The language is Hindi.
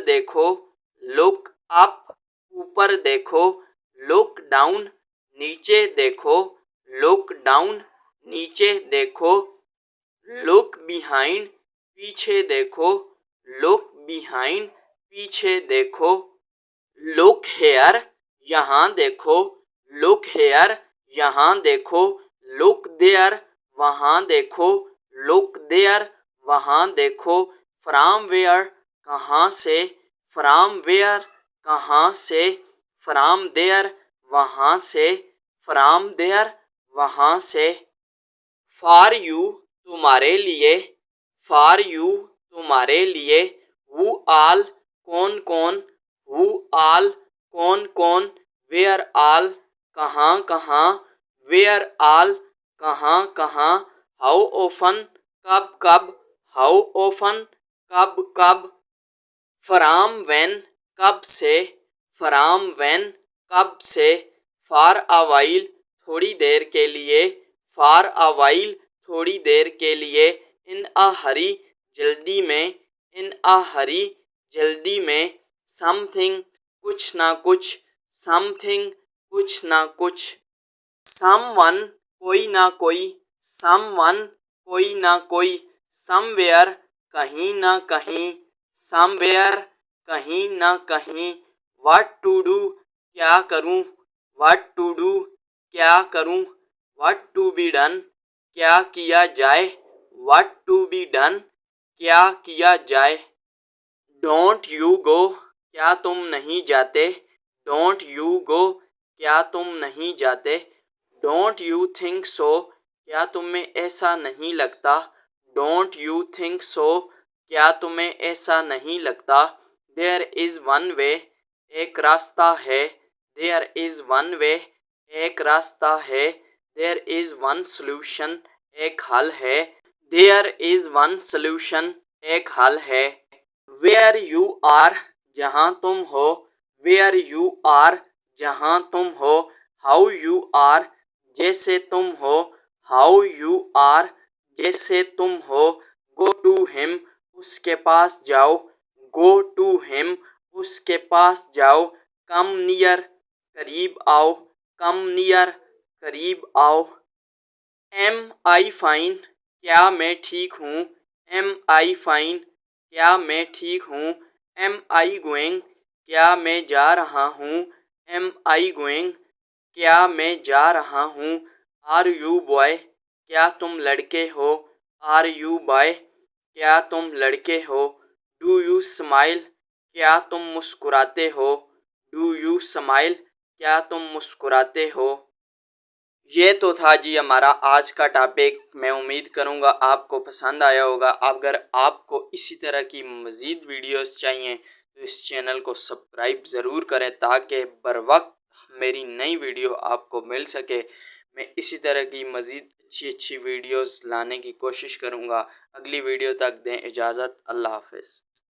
देखो, लुक अप, ऊपर देखो, लुक डाउन, नीचे देखो, लुक डाउन, नीचे देखो, लुक बिहाइंड, पीछे देखो, लुक बिहाइंड, पीछे देखो, लुक हेयर, यहाँ देखो, लुक हेयर, यहाँ देखो, लुक देयर, वहाँ देखो, लुक देयर, वहाँ देखो, फ्रॉम वेयर, कहाँ से, फ्रॉम वेयर, कहाँ से, फ्रॉम देयर, वहाँ से, फ्रॉम देयर, वहाँ से, फॉर यू, तुम्हारे लिए, फॉर यू, तुम्हारे लिए, हु आल, कौन कौन, हु आल, कौन कौन, वेयर आल, कहाँ कहाँ, वेयर आल, कहाँ कहाँ, हाउ ओफन, कब कब, हाउ ओफन, कब कब, फ्रॉम व्हेन, कब से, फ्रॉम व्हेन, कब से, फॉर अ वाइल, थोड़ी देर के लिए, फॉर अ वाइल, थोड़ी देर के लिए, इन अ हरी, जल्दी में, इन अ हरी, जल्दी में, समथिंग, कुछ ना कुछ, समथिंग, कुछ ना कुछ, समवन, कोई ना कोई, समवन, कोई ना कोई, समवेयर, कहीं ना कहीं, समवेयर, कहीं ना कहीं, व्हाट टू डू, क्या करूं, व्हाट टू डू, क्या करूं, व्हाट टू बी डन, क्या किया जाए, व्हाट टू बी डन, क्या किया जाए, डोंट यू गो, क्या तुम नहीं जाते, डोंट यू गो, क्या तुम नहीं जाते, डोंट यू थिंक सो, क्या तुम्हें ऐसा नहीं लगता, डोंट यू थिंक सो, क्या तुम्हें ऐसा नहीं लगता, देयर इज़ वन वे, एक रास्ता है, देयर इज़ वन वे, एक रास्ता है, देयर इज़ वन सोल्यूशन, एक हल है, देयर इज़ वन सोल्यूशन, एक हल है, वेयर यू आर, जहाँ तुम हो, वेयर यू आर, जहाँ तुम हो, हाउ यू आर, जैसे तुम हो, हाउ यू आर, जैसे तुम हो, गो टू हिम, उसके पास जाओ, गो टू हिम, उसके पास जाओ, कम नियर, करीब आओ, कम नियर, करीब आओ, एम आई फाइन, क्या मैं ठीक हूँ, एम आई फाइन, क्या मैं ठीक हूँ, एम आई गोइंग, क्या मैं जा रहा हूँ, एम आई गोइंग, क्या मैं जा रहा हूँ, आर यू बॉय, क्या तुम लड़के हो, आर यू बॉय, क्या तुम लड़के हो, डू यू स्माइल, क्या तुम मुस्कुराते हो, डू यू स्माइल, क्या तुम मुस्कुराते हो। ये तो था जी हमारा आज का टॉपिक। मैं उम्मीद करूँगा आपको पसंद आया होगा। अगर आपको इसी तरह की मज़ीद वीडियोस चाहिए तो इस चैनल को सब्सक्राइब ज़रूर करें ताकि बर वक्त मेरी नई वीडियो आपको मिल सके। मैं इसी तरह की मज़ीद अच्छी वीडियोस लाने की कोशिश करूँगा। अगली वीडियो तक दें इजाज़त। अल्लाह हाफ़िज़।